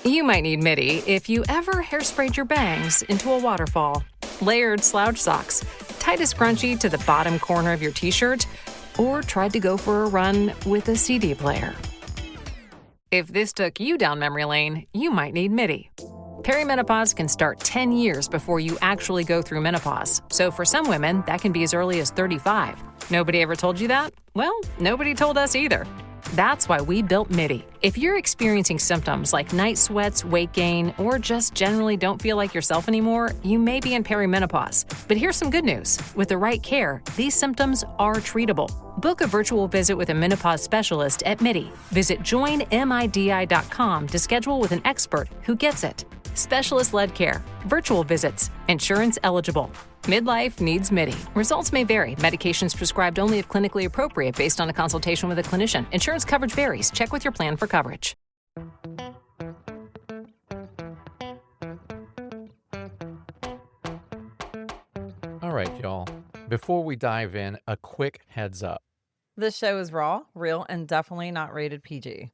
You might need MIDI if you ever hairsprayed your bangs into a waterfall, layered slouch socks, tied a scrunchie to the bottom corner of your t-shirt, or tried to go for a run with a CD player. If this took you down memory lane, you might need MIDI. Perimenopause can start 10 years before you actually go through menopause. So for some women, that can be as early as 35. Nobody ever told you that? Well, nobody told us either. That's why we built MIDI. If you're experiencing symptoms like night sweats, weight gain, or just generally don't feel like yourself anymore, you may be in perimenopause. But here's some good news. With the right care, these symptoms are treatable. Book a virtual visit with a menopause specialist at MIDI. Visit joinmidi.com to schedule with an expert who gets it. Specialist-led care, virtual visits, insurance eligible. Midlife needs MIDI. Results may vary. Medications prescribed only if clinically appropriate based on a consultation with a clinician. Insurance coverage varies. Check with your plan for coverage. All right, y'all. Before we dive in, a quick heads up. This show is raw, real, and definitely not rated PG.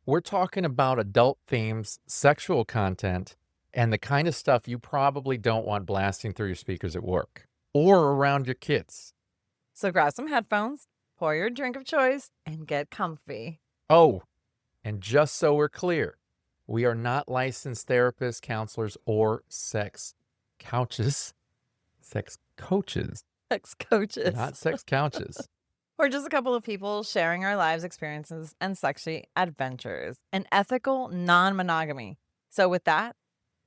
We're talking about adult themes, sexual content, and the kind of stuff you probably don't want blasting through your speakers at work or around your kids. So grab some headphones, pour your drink of choice, and get comfy. Oh, and just so we're clear, we are not licensed therapists, counselors, or sex coaches. Sex coaches. Sex coaches. Not sex couches. We're just a couple of people sharing our lives, experiences, and sexy adventures, and ethical non-monogamy. So with that,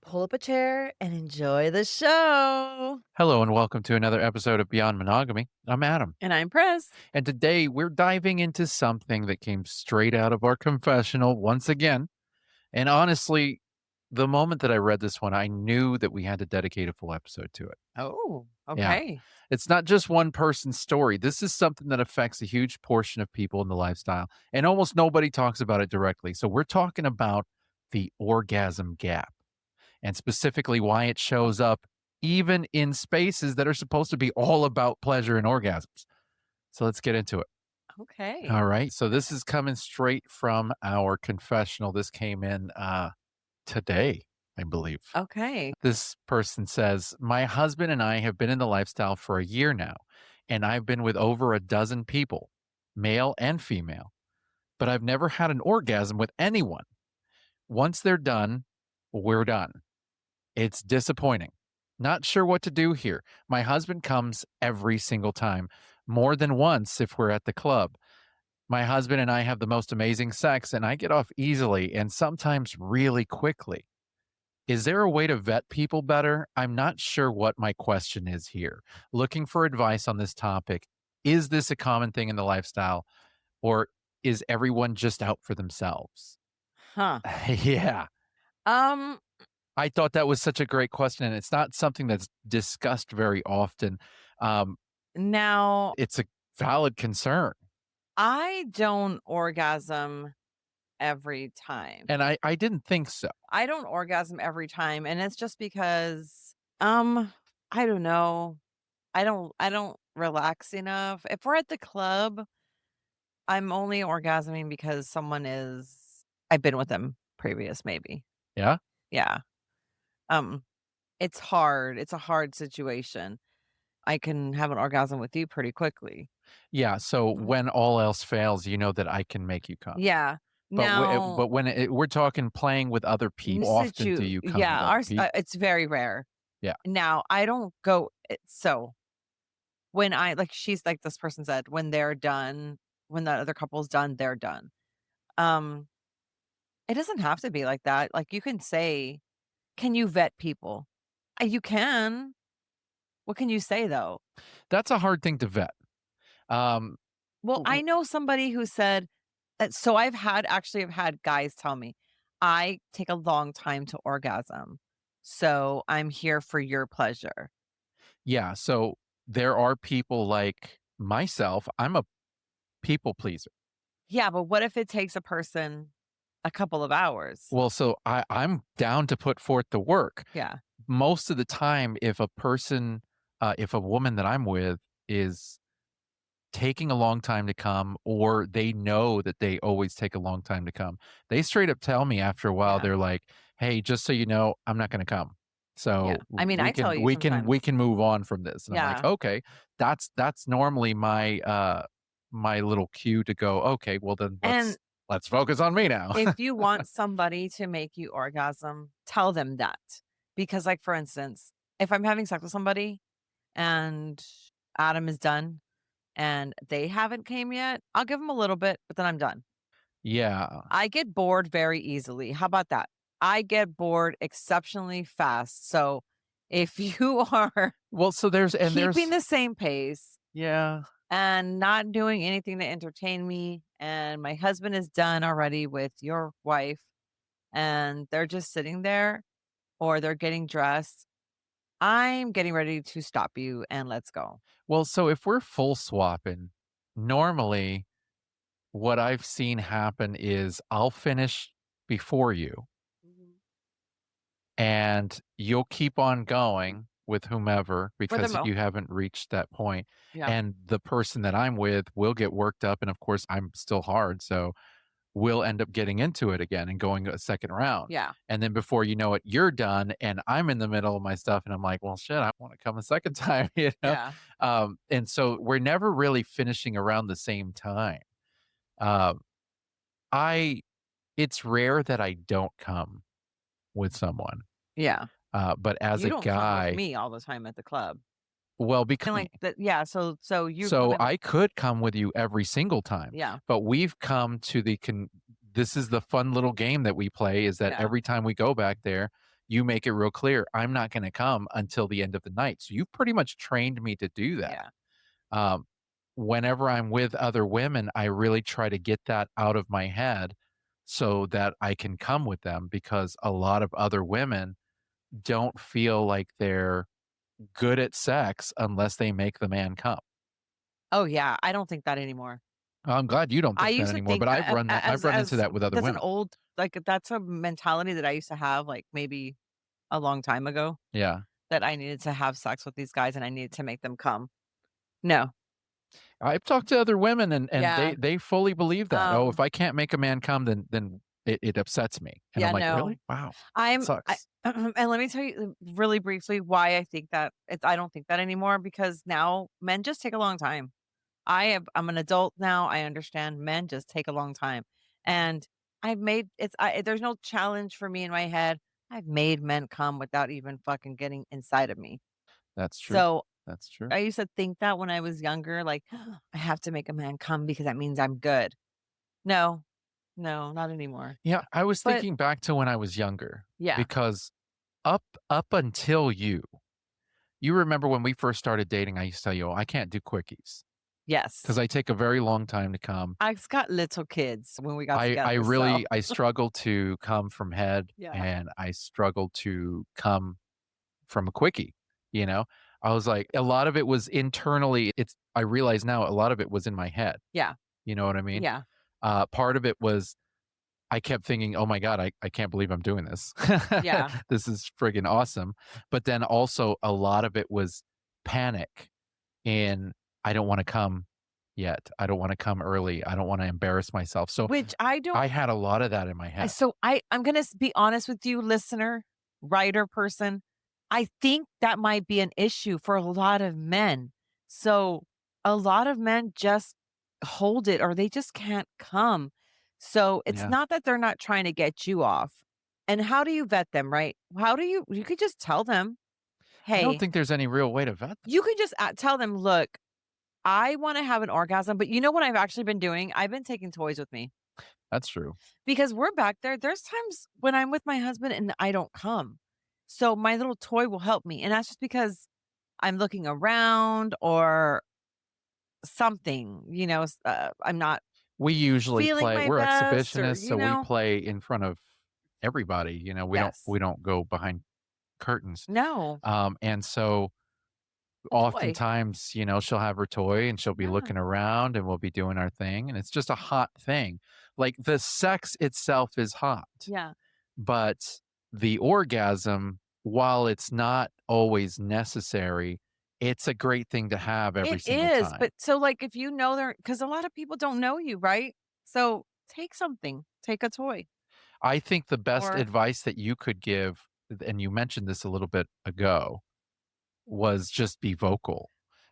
pull up a chair and enjoy the show. Hello and welcome to another episode of Beyond Monogamy. I'm Adam. And I'm Pris. And today we're diving into something that came straight out of our confessional once again. And honestly, the moment that I read this one, I knew that we had to dedicate a full episode to it. Oh, okay. Yeah. It's not just one person's story. This is something that affects a huge portion of people in the lifestyle, and almost nobody talks about it directly. So we're talking about the orgasm gap, and specifically why it shows up even in spaces that are supposed to be all about pleasure and orgasms. So let's get into it. Okay. All right. So this is coming straight from our confessional. This came in today, I believe. Okay. This person says, my husband and I have been in the lifestyle for a year now, and I've been with over a dozen people, male and female, but I've never had an orgasm with anyone. Once they're done, we're done. It's disappointing. Not sure what to do here. My husband comes every single time, more than once if we're at the club. My husband and I have the most amazing sex, and I get off easily and sometimes really quickly. Is there a way to vet people better? I'm not sure what my question is here. Looking for advice on this topic. Is this a common thing in the lifestyle, or is everyone just out for themselves? Huh. Yeah. I thought that was such a great question, and it's not something that's discussed very often. Now, It's a valid concern. I don't orgasm every time. And I didn't think so. I don't orgasm every time, and it's just because I don't know. I don't relax enough. If we're at the club, I'm only orgasming because I've been with them previous, maybe. Yeah? Yeah. It's hard. It's a hard situation. I can have an orgasm with you pretty quickly. Yeah, so when all else fails, you know that I can make you come. Yeah. But when we're talking playing with other people, often do you come with other people? it's very rare. Yeah. Now, I don't go so when she's like this person said, when they're done, when the other couple's done, they're done. It doesn't have to be like that. Like you can say, can you vet people? You can. What can you say though? That's a hard thing to vet. Well, I know somebody who said that. So I've had guys tell me, I take a long time to orgasm. So I'm here for your pleasure. Yeah, so there are people like myself. I'm a people pleaser. Yeah, but what if it takes a person a couple of hours? Well, so I'm down to put forth the work. Yeah. Most of the time, if a woman that I'm with is taking a long time to come, or they know that they always take a long time to come. They straight up tell me after a while, Yeah. they're like, "Hey, just so you know, I'm not gonna come. Yeah. So I mean, I tell you we sometimes. can move on from this." And I'm like, Yeah. "Okay." That's normally my my little cue to go, "Okay, well then And let's focus on me now." if you want somebody to make you orgasm, tell them that. Because, like, for instance, if I'm having sex with somebody and Adam is done and they haven't came yet, I'll give them a little bit, but then I'm done. Yeah. I get bored very easily. How about that? I get bored exceptionally fast. So if you are Well, so keeping there's the same pace yeah. and not doing anything to entertain me, and my husband is done already with your wife, and they're just sitting there or they're getting dressed, I'm getting ready to stop you and let's go. Well, so if we're full swapping, normally what I've seen happen is I'll finish before you Mhm. and you'll keep on going with whomever For the because mo you haven't reached that point, Yeah. and the person that I'm with will get worked up, and of course I'm still hard, so we'll end up getting into it again and going a second round. Yeah. And then before you know it, you're done and I'm in the middle of my stuff and I'm like, well, shit, I want to come a second time, you know? Yeah. And so we're never really finishing around the same time. Um, I, it's rare that I don't come with someone. Yeah. But as You a don't come with guy, me all the time at the club. well, And because like that, yeah, so you I so mean, I could come with you every single time, yeah, but we've come to this is the fun little game that we play is that yeah, every time we go back there, you make it real clear, I'm not gonna come until the end of the night. So you've pretty much trained me to do that. yeah. Um, whenever I'm with other women, I really try to get that out of my head so that I can come with them because a lot of other women don't feel like they're good at sex unless they make the man come. Oh, yeah, I don't think that anymore. I'm glad you don't I think that used to anymore, think but I've run into as that with other that's an women. old like, that's a mentality that I used to have, like, maybe a long time ago, Yeah. that I needed to have sex with these guys and I needed to make them come. No. I've talked to other women and Yeah, they fully believe that. "Oh, if um, I can't make a man come, then it upsets me." And I'm yeah, like, no. "Really? Wow. That I sucks." and let me tell you really briefly why I think that I don't think that anymore because now men just take a long time. I'm an adult now, I understand men just take a long time, and I've made there's no challenge for me in my head. I've made men come without even fucking getting inside of me. That's true. So, That's true. I used to think that when I was younger, like, I have to make a man come because that means I'm good. No, no, not anymore. Yeah, I was But thinking back to when I was younger yeah, because up until you remember when we first started dating, I used to tell you, "Oh, I can't do quickies because yes. I take a very long time to come." I've got little kids when we got I together, so really I struggle to come from head, yeah, and I struggle to come from a quickie, you know? I was like a lot of it was internally I realize now a lot of it was in my head, yeah, you know what I mean? yeah, Part of it was I kept thinking, "Oh my god, I can't believe I'm doing this. yeah, This is friggin' awesome." But then also a lot of it was panic in, "I don't wanna come yet. I don't wanna come early. I don't wanna embarrass myself." So which I don't I had a lot of that in my head. I'm gonna be honest with you, listener, writer person. I think that might be an issue for a lot of men. So a lot of men just hold it or they just can't come. So it's Yeah. not that they're not trying to get you off. And how do you vet them, right? How do you could just tell them, I don't hey, think there's any real way to vet them. you could just tell them, look, I want to have an orgasm, but you know what I've actually been doing? I've been taking toys with me. That's true. Because we're back there, there's times when I'm with my husband and I don't come. So my little toy will help me, and that's just because I'm looking around or something, I'm not We usually feeling play my we're best or, exhibitionists, so we play in front of everybody, Yes. we don't go behind curtains. No, And so a toy. oftentimes, she'll have her toy and she'll be Yeah, looking around and we'll be doing our thing, and it's just a hot thing. Like, the sex itself is hot, yeah, but the orgasm, while it's not always necessary, it's a great thing to have every It single is, time. but so, like, if you know they're, because a lot of people don't know you, right? So, take something, take a toy I think the best or advice that you could give, and you mentioned this a little bit ago, was just be vocal.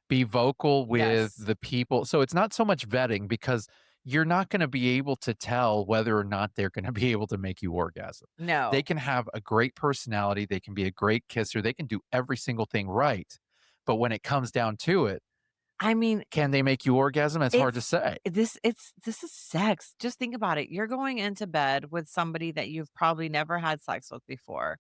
Be vocal with yes. the people. So it's not so much vetting because you're not going to be able to tell whether or not they're going to be able to make you orgasm. They No. can have a great personality, they can be a great kisser, they can do every single thing right. But when it comes down to it, I mean, can they make you orgasm? It's hard to it's say. this is sex. Just think about it. You're going into bed with somebody that you've probably never had sex with before.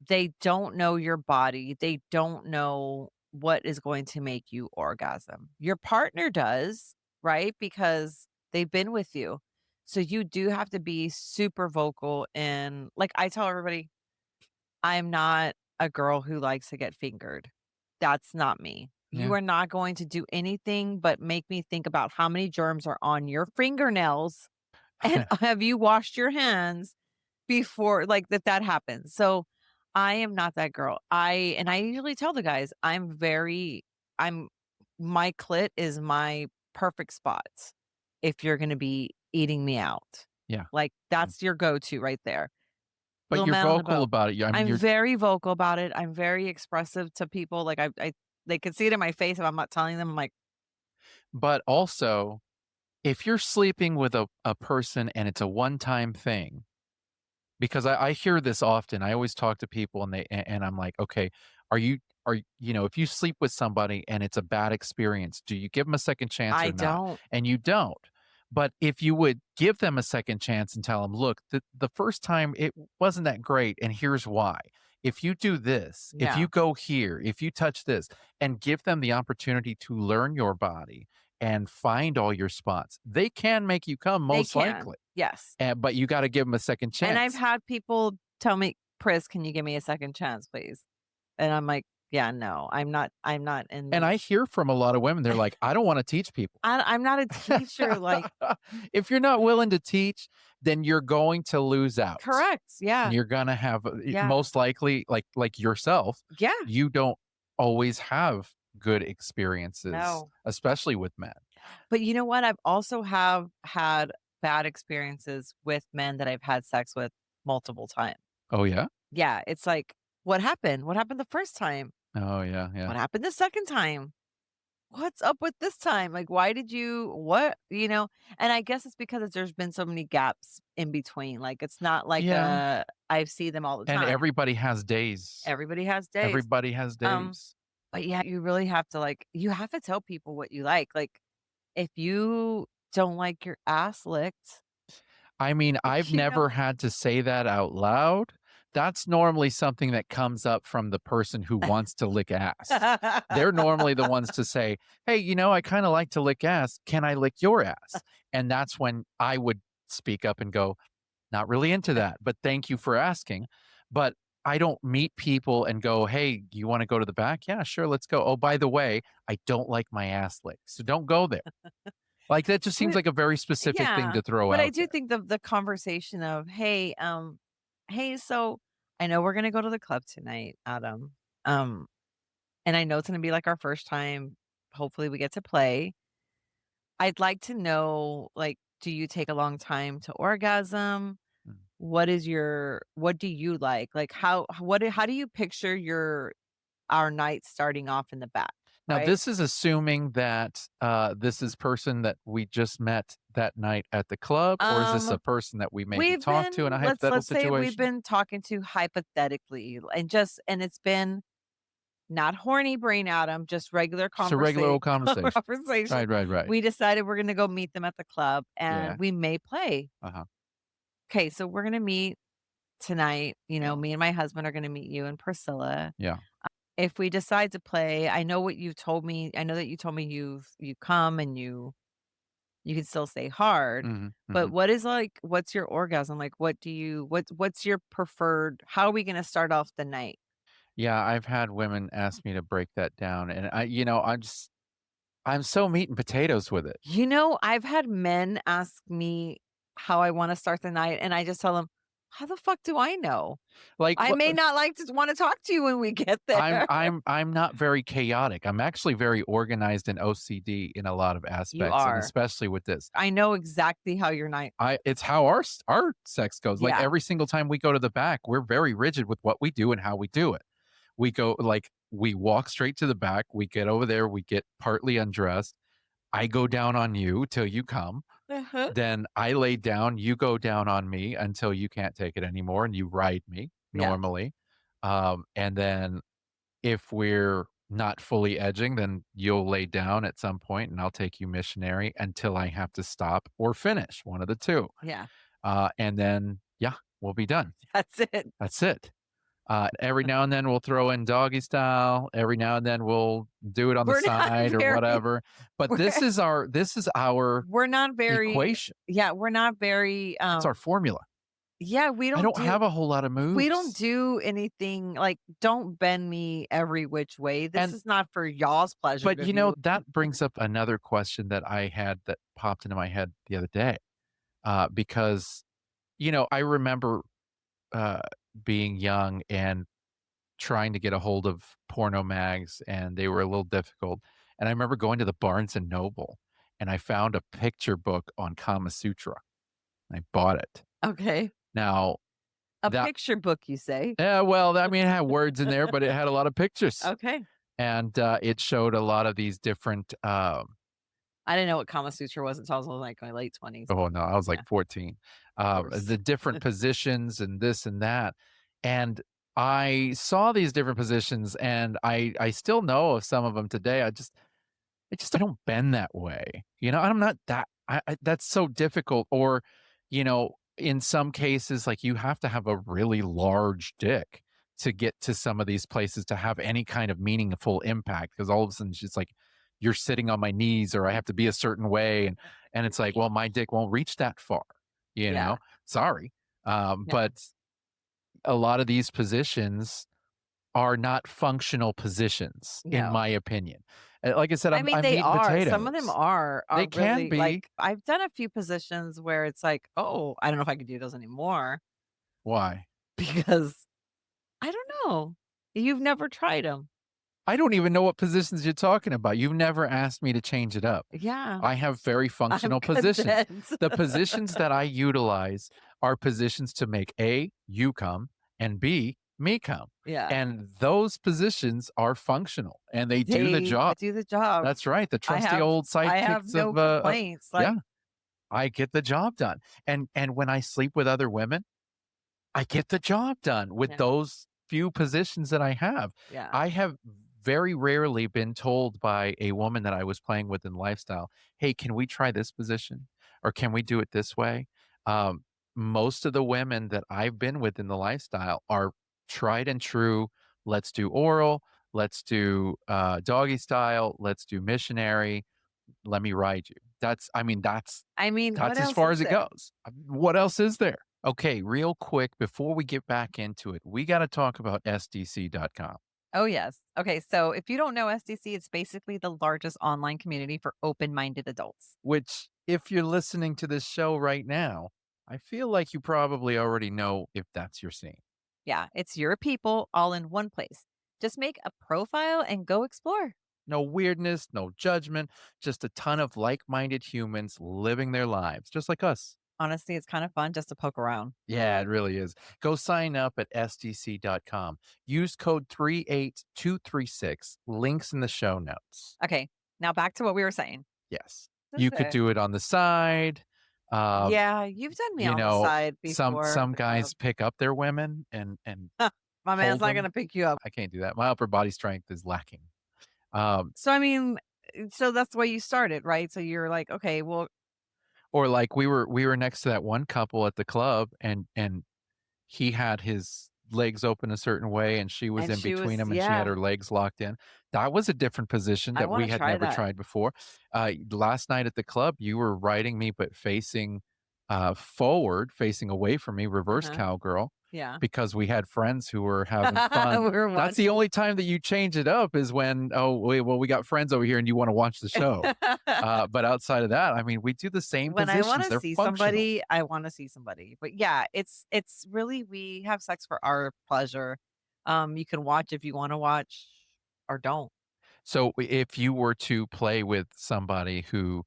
They don't know your body. They don't know what is going to make you orgasm. Your partner does, right? Because they've been with you. So you do have to be super vocal, and like I tell everybody, I'm not a girl who likes to get fingered. That's not me. You Yeah. are not going to do anything but make me think about how many germs are on your fingernails and have you washed your hands before, like, that happens. So, I am not that girl. I usually tell the guys, I'm my clit is my perfect spot if you're gonna be eating me out. Yeah. Like, Mm. that's your go-to right there. But Little you're man on the vocal boat. about it. Yeah, I mean, I'm you're very vocal about it. I'm very expressive to people. Like, I they can see it in my face if I'm not telling them. I'm like, but also if you're sleeping with a person and it's a one-time thing, because I hear this often. I always talk to people and and I'm like, "Okay, if you sleep with somebody and it's a bad experience, do you give them a second chance I or not?" don't. And you don't. But if you would give them a second chance and tell them, "Look, the first time it wasn't that great and here's why. If you do this, if Yeah, you go here, if you touch this," and give them the opportunity to learn your body and find all your spots, they can make you come they most can. likely. Yes. But you gotta give them a second And I've chance. had people tell me, "Pris, can you give me a second chance, please?" And I'm like, "Yeah, no, I'm not in And the I hear from a lot of women, they're like, "I don't wanna teach people." I'm not a teacher, like." If you're not willing to teach, then you're going to lose out. Correct, yeah, You're gonna have, yeah, most likely, like yourself, yeah, you don't always have good experiences, no. especially with men. But you know what? I've also have had bad experiences with men that I've had sex with multiple times. Oh, yeah? Yeah, it's like, "What happened? What happened the first time? Oh, yeah, yeah. What happened the second time? What's up with this time? Like, why did you what?" And I guess it's because there's been so many gaps in between. Like, it's not like Yeah, I see them all the and time. everybody has days. Everybody has days. Everybody has Um, days. but yeah, you really have to, like, you have to tell people what you like. Like, if you don't like your ass licked, I mean, I've you know never had to say that out loud. That's normally something that comes up from the person who wants to lick ass. They're normally the ones to say, "Hey, I kinda like to lick ass. Can I lick your ass?" And that's when I would speak up and go, "Not really into that, but thank you for asking." But I don't meet people and go, "Hey, do you wanna go to the back? Yeah, sure, let's go. Oh, by the way, I don't like my ass licked, so don't go there." Like, that just seems But like a very specific thing yeah, to throw but I out do there. think the conversation of, "Hey, so I know we're gonna go to the club tonight, Adam, um, and I know it's gonna be, like, our first time. Hopefully, we get to play. I'd like to know, like, do you take a long time to orgasm? Mm. What do you like? Like, how do you picture our night starting off in the back?" Now, Right? this is assuming that, this is person that we just met that night at the club, or is this a Um person that we maybe We've talked to in been a hypothetical let's say we've situation? been talking to hypothetically and it's been not horny brain Adam, just regular Just a regular old conversation. conversation. Right, right, right. We decided we're gonna go meet them at the club Yeah. and we may play. Uh-huh. Okay, so we're gonna meet tonight. Yeah. Me and my husband are gonna meet you and Priscilla. Yeah. If we decide to play, I know what you've told me. I know that you told me you come and you can still stay hard, Mhm, but mhm. what's your orgasm? Like, what's your preferred how are we gonna start off the night? Yeah, I've had women ask me to break that down, and I'm so meat and potatoes with it. I've had men ask me how I wanna start the night, and I just tell them, How the fuck do I know? Like, I what may not like to wanna talk to you when we get I'm there. I'm I'm not very chaotic. I'm actually very organized and OCD in a lot of You aspects, and are. especially with this. I know exactly how your night. It's how our sex goes. Like, Yeah, every single time we go to the back, we're very rigid with what we do and how we do it. We go like, we walk straight to the back, we get over there, we get partly undressed. I go down on you till you come. uh-huh, Then I lay down, you go down on me until you can't take it anymore, and you ride me yeah, normally. And then if we're not fully edging, then you'll lay down at some point, and I'll take you missionary until I have to stop or finish, one of the 2. yeah, And then, yeah, we'll be done. that's it. That's it. Every now and then we'll throw in doggy style. Every now and then we'll do it on the We're not side or very whatever. But we're this is our we're not very equation. yeah, we're not very, It's our formula. yeah, I don't have a whole lot of we don't moves. do anything like, don't bend me every which way. This And is not for y'all's pleasure but to view. that brings up another question that I had that popped into my head the other day. Because I remember uh being young and trying to get a hold of porno mags, and they were a little difficult. And I remember going to the Barnes and Noble, and I found a picture book on Kama Sutra. And I bought it. Okay. Now A that picture book, you say? yeah, well, I mean, it had words in there, but it had a lot of pictures, Okay. and it showed a lot of these different. I didn't know what Kama Sutra was until I was in, like, my late 20s. Oh no, I was Yeah, like 14. of course. The different positions and this and that, and I saw these different positions, and I still know of some of them today. I don't bend that way, I'm not that that's so difficult. Or, in some cases, like, you have to have a really large dick to get to some of these places to have any kind of meaningful impact, because all of a sudden it's just like you're sitting on my knees, or I have to be a certain way, and it's like, well, my dick won't reach that far, you Yeah, know? Sorry. no, But a lot of these positions are not functional positions, in no. my opinion. Like I said, I mean, I'm they meat and are. Some of them potatoes. are They can really be. like, I've done a few positions where it's like, "Oh, I don't know if I could do those anymore," Why? because I don't know. You've never tried them. I don't even know what positions you're talking about. You've never asked me to change it up. Yeah, I have very I'm functional positions. content. The positions that I utilize are positions to make A, you come, and B, me come. Yeah, And those positions are functional, and they do the they job. do the job. That's right. The I trusty have old I have sidekicks no of complaints, yeah, like I get the job done. And when I sleep with other women, I get the job done with yeah, those few positions that I have. yeah, I have very rarely been told by a woman that I was playing with in lifestyle, "Hey, can we try this position? Or can we do it this way?" Most of the women that I've been with in the lifestyle are tried and true. Let's do oral. Let's do doggy style. Let's do missionary. Let me ride you. I mean, I mean, what that's as else far is as it there? goes. What else is there? Okay, real quick before we get back into it, we got to talk about SDC.com, Oh, yes. Okay, so if you don't know SDC, it's basically the largest online community for open-minded adults. which, if you're listening to this show right now, I feel like you probably already know if that's your scene. Yeah, it's your people all in one place. Just make a profile and go explore. No weirdness, no judgment, just a ton of like minded humans living their lives, just like us. Honestly, it's kind of fun just to poke around. Yeah, it really is. Go sign up at SDC.com. Use code 38236. Links in the show notes. Okay, now back to what we were saying. Yes. This You could do it on the side. Uh, Yeah, you've done me you on the know, side before at some the club. guys pick up their women and My man's hold not them. gonna pick you up. I can't do that. My upper body strength is lacking. Um, So I mean, so that's the way you started, right? So you're like, okay, well, or like we were next to that one couple at the club, and he had his legs open a certain way, and she was and in she was, between them, and she had yeah, her legs locked in. That was a different position I that want we to had try never that. tried before. Last night at the club, you were riding me, but facing forward, facing away from me, reverse Uh-huh. cowgirl. Yeah. because we had friends who were having fun. We were That's the watching. only time that you change it up is when, oh, wait, well, we got friends over here and you want to watch the show. But outside of that, I mean, we do the same When I positions. wanna They're see functional. somebody, I wanna see somebody. But yeah, it's really we have sex for our pleasure. You can watch if you wanna watch or don't. So if you were to play with somebody who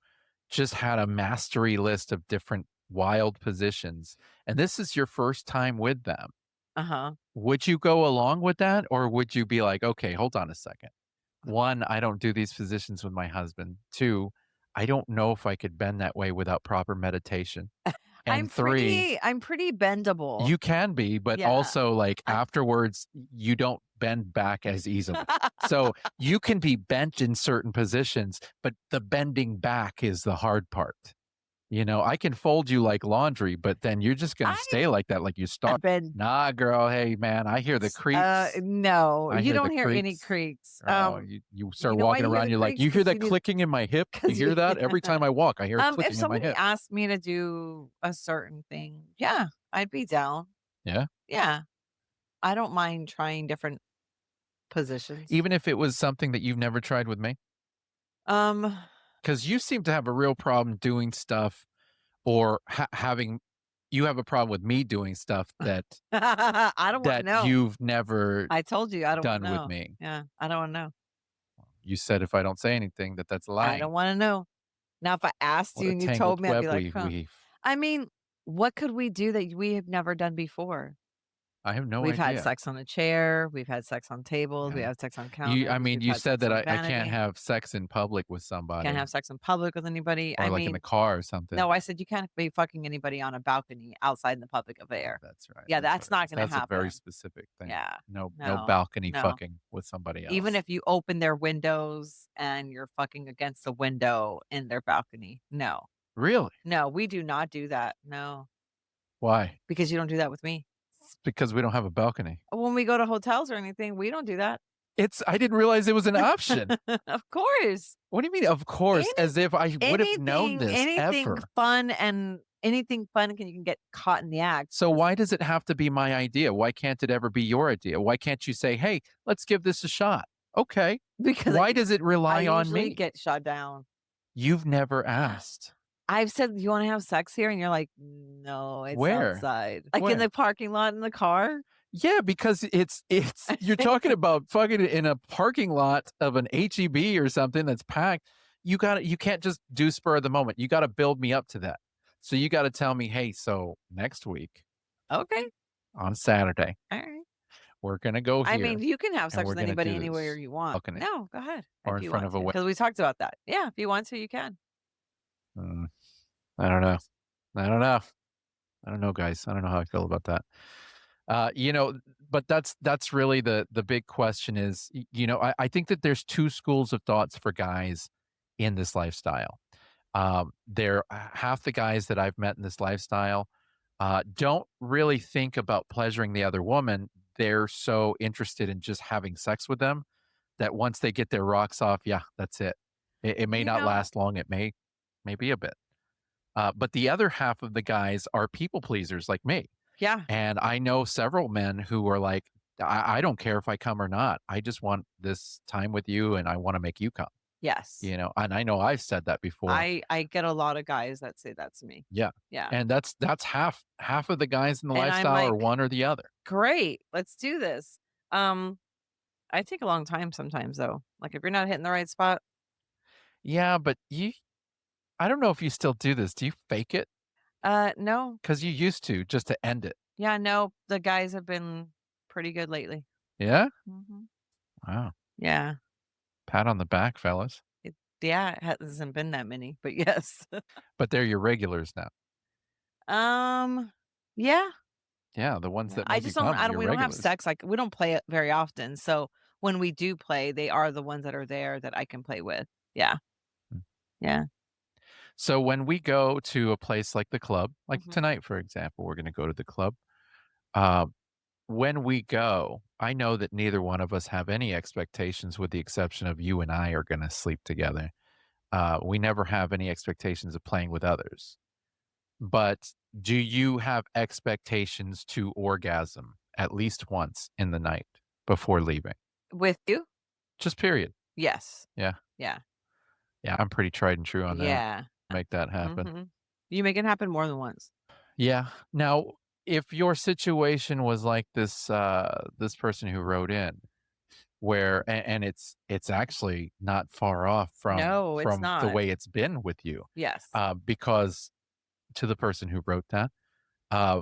just had a mastery list of different wild positions, and this is your first time with them, Uh-huh. would you go along with that? Or would you be like, okay, hold on a second. One, I don't do these positions with my husband. Two, I don't know if I could bend that way without proper meditation. And three, I'm pretty bendable. you can be, but Yeah. also like I'm afterwards, you don't bend back as easily. So you can be bent in certain positions, but the bending back is the hard part. You know, I can fold you like laundry, but then you're just gonna stay I've like that, like you start. been Nah, girl. Hey, man, I hear the creaks. no, I you hear don't the hear any creaks. creaks. Oh, you You start know why walking you hear around. the You're like, creaks? you hear Because that clicking in my hip? You hear that every time I walk? I hear it if clicking in my somebody hip. asked me to do a certain thing, yeah, I'd be down. Yeah, Yeah. I don't mind trying different positions. even if it was something that you've never tried with me, Um, because you seem to have a real problem doing stuff or having. You have a problem with me doing stuff that I don't wanna know. you've never I told you I don't wanna done with know. me. Yeah, I don't wanna know. You said if I don't say anything, that's I lying. don't wanna know. Now if I asked What you a and you tangled told me, I'd be web like, we "Huh." weave. I mean, what could we do that we have never done before? I have no We've had idea. sex on a chair, we've had sex on tables, we Yeah. have sex on I counters, mean, we've you had said sex that on I can't vanity. have sex in public with Can't somebody have sex in public with anybody. or I like in the mean, car or something. no, I said you can't be fucking anybody on a balcony outside in the public of Oh, air. that's right. Yeah, That's what that's it not is. gonna That's a very happen. specific thing. Yeah. No No. balcony No. fucking with somebody Even else. if you open their windows and you're fucking against the window in their balcony. No. Really? No, we do not do that. No, Why? because you don't do that with me. It's because we don't have a balcony. When we go to hotels or anything, we don't do that. I didn't realize it was an option. Of course. What do you mean, of course? Any As if I would have known this anything ever. fun and anything fun can you can get caught in the act So is why does it have to be my idea? Why can't it ever be your idea? Why can't you say, "Hey, let's give this a shot"? Okay. because Why does it I rely on usually me? get shut down. You've never asked. I've said, "You wanna have sex here?" And you're like, "No, it's Where? outside." Like in Where? the parking lot in the car? Yeah, because it's you're talking about fucking in a parking lot of an HEB or something that's packed. You can't just do spur of the moment. You gotta build me up to that. So you gotta tell me, "Hey, so next week Okay, on Saturday, alright. we're gonna go I here mean, you can have and sex we're with gonna anybody do anywhere this you want. balcony No, go ahead or if in you front want of a to, window." because we talked about that. Yeah, if you want to, you can. Mm, I don't know. I don't know. I don't know, guys. I don't know how I feel about that. You know, but that's really the big question is, I think that there's two schools of thoughts for guys in this lifestyle. There half the guys that I've met in this lifestyle don't really think about pleasuring the other woman. They're so interested in just having sex with them that once they get their rocks off, yeah, that's it. It may You not know, last long. It may be a bit. But the other half of the guys are people pleasers like me. yeah, And I know several men who are like, I don't care if I come or not. I just want this time with you and I want to make you come, yes. and I know I've said that before. I get a lot of guys that say that to me. Yeah. Yeah, And that's half of the guys in the and I'm lifestyle are like, one or the other. "Great, let's do this." Um, I take a long time sometimes though. Like if you're not hitting the right spot, Yeah, but I don't know if you still do this. Do you fake it? no. Because you used to just to end it. Yeah, no, the guys have been pretty good lately. Yeah? Mhm. Wow. Yeah. Pat on the back, fellas. Yeah, it hasn't been that many, but yes. But they're your regulars now. Um, yeah, Yeah, the ones yeah. that I maybe just don't come, I don't your we don't have regulars. sex, like, we don't play it very often, so when we do play, they are the ones that are there that I can play with. Yeah, Mm. yeah. So when we go to a place like the club, like Mhm. tonight, for example, we're going to go to the club. Uh, when we go, I know that neither one of us have any expectations, with the exception of you and I are going to sleep together. We never have any expectations of playing with others. But do you have expectations to orgasm at least once in the night before leaving? With you? Just period. Yes. Yeah. Yeah. Yeah, I'm pretty tried and true on that. Yeah. Make that happen. Mhm. You make it happen more than once. Yeah. Now, if your situation was like this person who wrote in, where and it's actually not far off No, it's from the not. way it's been with you, Yes. because to the person who wrote that, uh,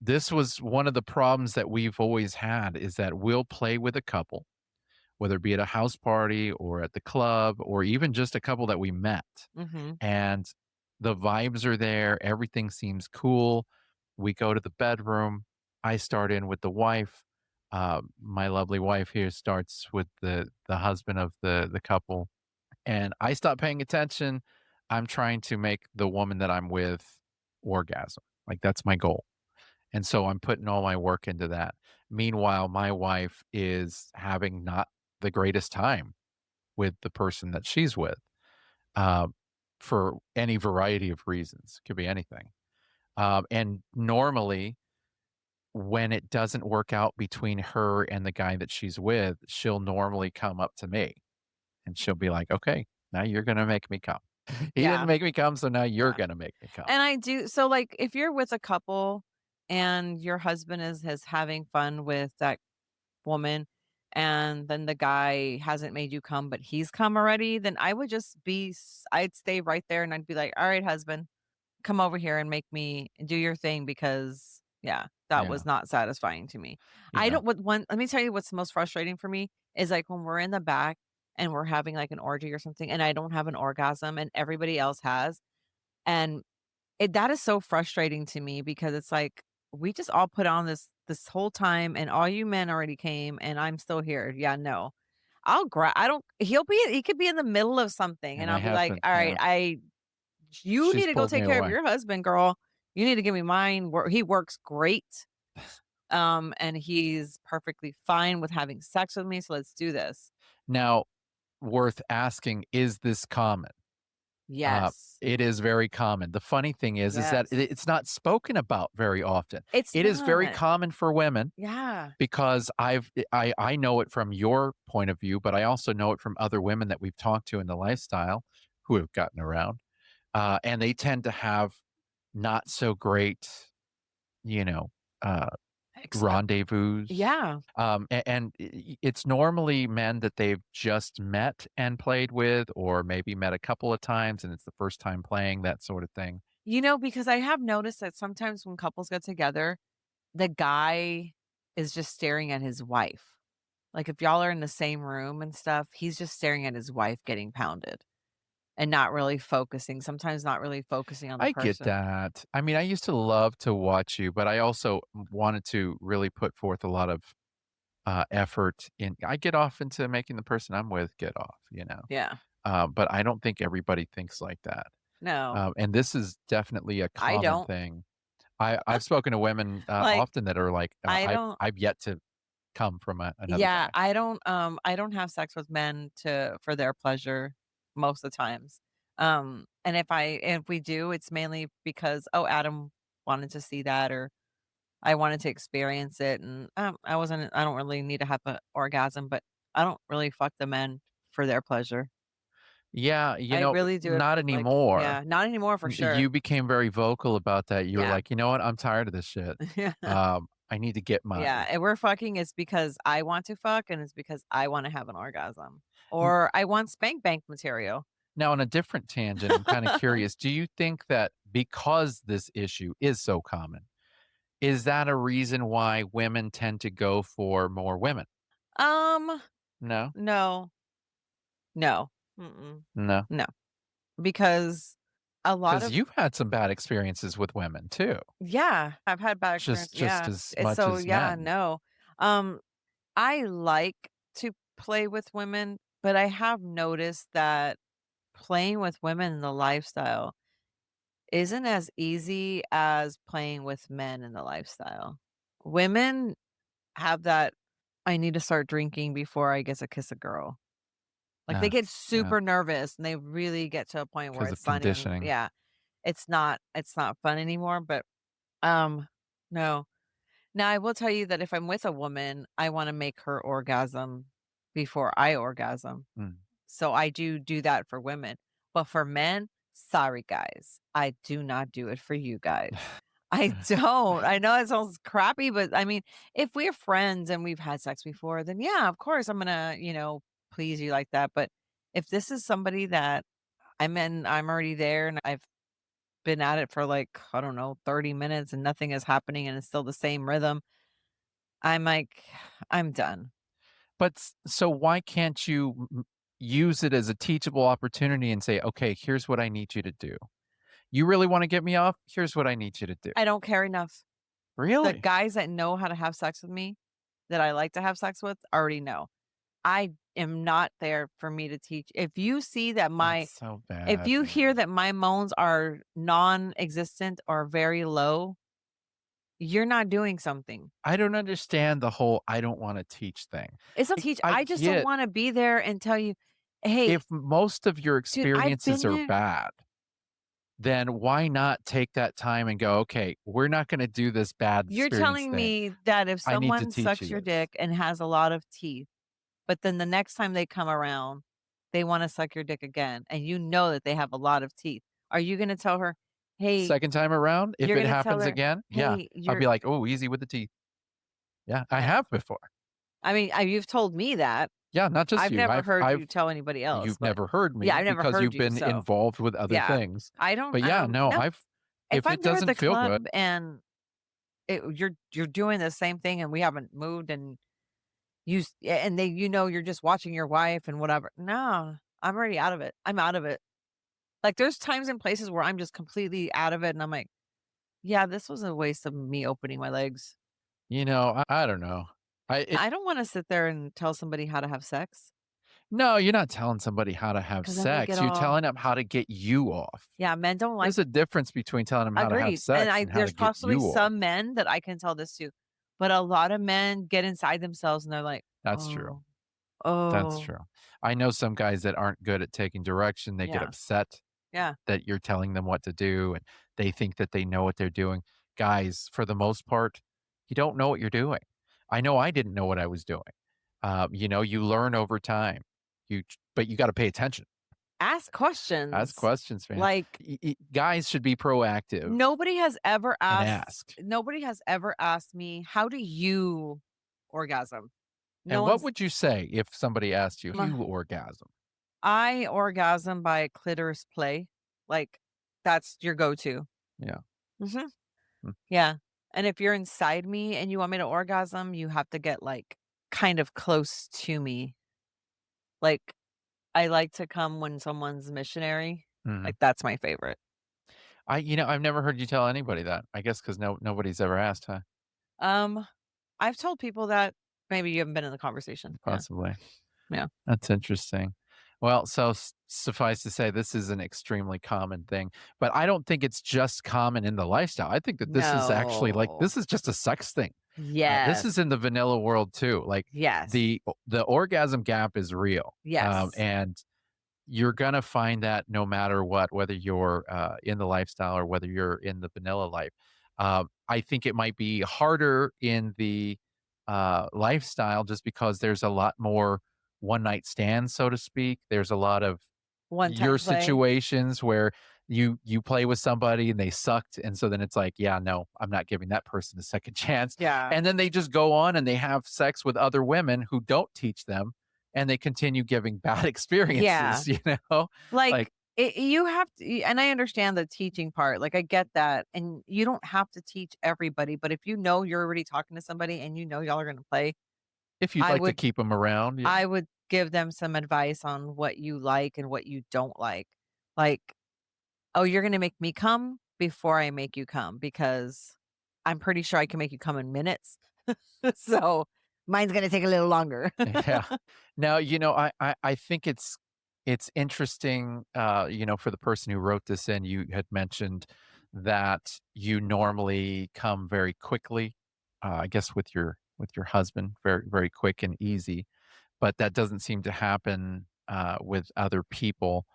this was one of the problems that we've always had is that we'll play with a couple, whether it be at a house party or at the club or even just a couple that we met. Mhm. And the vibes are there. Everything seems cool. We go to the bedroom. I start in with the wife. My lovely wife here starts with the husband of the couple, and I stop paying attention. I'm trying to make the woman that I'm with orgasm. Like that's my goal. And so I'm putting all my work into that. Meanwhile, my wife is having not the greatest time with the person that she's with, uh, for any variety of reasons. Could be anything. And normally, when it doesn't work out between her and the guy that she's with, she'll normally come up to me and she'll be like, okay, now you're going to make me come. He didn't Yeah. make me come, so now you're Yeah. going to make me come. And I do so, like, if you're with a couple and your husband is having fun with that woman, and then the guy hasn't made you come, but he's come already, then I would just I'd stay right there, and I'd be like, "All right, husband, come over here and make me do your thing," because, yeah, that Yeah. was not satisfying to me. I Yeah. don't what one let me tell you what's most frustrating for me is, like, when we're in the back and we're having, like, an orgy or something, and I don't have an orgasm and everybody else has, and that is so frustrating to me because it's like, we just all put on this whole time and all you men already came and I'm still here. Yeah, no. I don't he could be in the middle of something and And I'll I be like, haven't, "All right, yeah. you need She's to go pulled me take care of away. your husband, girl. You need to give me mine." He works great. And he's perfectly fine with having sex with me, so let's do this. Now, worth asking, is this common? Uh, Yes. it is very common. The funny thing is that Yes. it's not spoken about very often. It's It is very not. common for women Yeah. because I know it from your point of view, but I also know it from other women that we've talked to in the lifestyle who have gotten around, and they tend to have not so great, you know, uh, Ex rendezvous. Yeah. And it's normally men that they've just met and played with, or maybe met a couple of times, and it's the first time playing that sort of thing. Because I have noticed that sometimes when couples get together, the guy is just staring at his wife. Like, if y'all are in the same room and stuff, he's just staring at his wife getting pounded and sometimes not really focusing on the I get person. that. I mean, I used to love to watch you, but I also wanted to really put forth a lot of effort in. I get off into making the person I'm with get off, Yeah. but I don't think everybody thinks like that. No, And this is definitely a I common don't. thing. I've spoken to women Like, often that are like, I don't I've yet to come from another yeah, guy. I don't have sex with men for their pleasure most of the times. And if we do, it's mainly because, "Oh, Adam wanted to see that," or I wanted to experience it, and, I don't really need to have an orgasm, but I don't really fuck the men for their pleasure. Yeah, I really do it not for, like, anymore. yeah, not anymore for sure. You became very vocal about that. You were Yeah. like, you know what? I'm tired of this shit. Yeah. I need to get Yeah, mine. and we're fucking is because I want to fuck, and it's because I wanna have an orgasm, N- or I want spank bank material. Now, on a different tangent, I'm kind of curious. Do you think that because this issue is so common, is that a reason why women tend to go for more women? Um, No, no, no, mm-mm, no, no, because a lot because of you've had some bad experiences with women too, yeah, I've had bad experience, just yeah, as much so, as yeah, men. no. Um, I like to play with women, but I have noticed that playing with women in the lifestyle isn't as easy as playing with men in the lifestyle. Women have that, "I need to start drinking before I get to kiss a girl." Like, they Yeah, get yeah, super nervous, and they really get to a point where because it's of not even conditioning. yeah. it's not fun anymore, but, um, no. Now, I will tell you that if I'm with a woman, I wanna make her orgasm before I orgasm. Mm. So I do that for women. But for men, sorry, guys. I do not do it for you guys. I don't. I know it sounds crappy, but I mean, if we're friends and we've had sex before, then yeah, of course I'm gonna, please you like that. But if this is somebody that I'm already there and I've been at it for like, I don't know, 30 minutes and nothing is happening and it's still the same rhythm, I'm like, I'm done. But so why can't you use it as a teachable opportunity and say, okay, here's what I need you to do. You really want to get me off? Here's what I need you to do. I don't care enough. The Really? guys that know how to have sex with me, that I like to have sex with, already know. I am not there for me to teach. That's so If bad, you hear man. that my moans are non-existent or very low, you're not doing something. I don't understand the whole I don't want to teach thing. It's not teach. I I just don't get wanna be there and tell you, "Hey, if most of your dude, I've experiences been are there." bad, then why not take that time and go, okay, we're not going to do this bad You're experience telling thing. me that if I need to someone teach sucks you your this. dick and has a lot of teeth, but then the next time they come around, they wanna suck your dick again, and you know that they have a lot of teeth. Are you gonna tell her, "Hey," Second time around, if you're it gonna tell happens her, again, yeah, "Hey, I'll you're" be like, oh, easy with the teeth. Yeah, I eh, have before. I mean, you've told me that. Yeah, not just I've you. never heard I've you tell anybody else, you've but never heard yeah, me I've never because heard you've you, been so involved with other yeah. things. I But yeah, don't no, no. If if it I'm there at doesn't the feel good, club and you're doing the same thing and we haven't moved and and you're just watching your wife and whatever. No, I'm already out of it. I'm out of it. Like, there's times and places where I'm just completely out of it, and I'm like, "Yeah, this was a waste of me opening my legs." I don't know. I don't wanna sit there and tell somebody how to have sex No, you're not telling somebody how to have because then they get sex. You're all telling them how to get you off. yeah, men don't like There's a difference between telling them how to have agreed, and sex I and how to there's get possibly you off. some men that I can tell this to, but a lot of men get inside themselves and they're like, That's true. "Oh, That's oh, true. I know some guys that aren't good at taking direction. They get yeah, upset yeah." that you're telling them what to do and they think that they know what they're doing. Guys, for the most part, you don't know what you're doing. I know I didn't know what I was doing. You learn over time. But you got to pay attention. Ask Ask questions. questions, man. Like, Guys should be proactive and ask. nobody has ever asked me, "How do you orgasm?" No And what one's would you say if somebody asked you, "Mm, "You orgasm?" I orgasm by clitoris play." Like, that's your go-to. Yeah. Mhm. Mm. Yeah, and if you're inside me and you want me to orgasm, you have to get, like, kind of close to me. Like, I like to come when someone's missionary. Mhm. Like, that's my favorite. I've never heard you tell anybody that. I guess because nobody's ever asked, huh? Um, I've told people that. Maybe you haven't been in the conversation. Yeah, Possibly. yeah. That's interesting. Well, so suffice to say, this is an extremely common thing, but I don't think it's just common in the lifestyle. I think that this is actually like No. this is just a sex thing. This is Yes. in the vanilla world too. Like Yes. the orgasm gap is real, Yes. and you're gonna find that no matter what, whether you're in the lifestyle or whether you're in the vanilla life. I think it might be harder in the lifestyle just because there's a lot more one night stands, so to speak. There's a lot of your One-time play. situations where you play with somebody and they sucked, and so then it's like, yeah, no, I'm not giving that person a second chance. Yeah. And then they just go on and they have sex with other women who don't teach them, and they continue giving bad Yeah. experiences, Like, like you have to and I understand the teaching part, like, I get that, and you don't have to teach everybody, but if you know you're already talking to somebody and you know y'all are gonna play, if you'd I like to would keep them around, yeah. I would give them some advice on what you like and what you don't like. Like, "Oh, you're gonna make me come before I make you come because I'm pretty sure I can make you come in minutes, so mine's gonna take a little longer." Yeah. Now, I think it's interesting, for the person who wrote this in, you had mentioned that you normally come very quickly, I guess with your husband, very, very quick and easy, but that doesn't seem to happen with other people.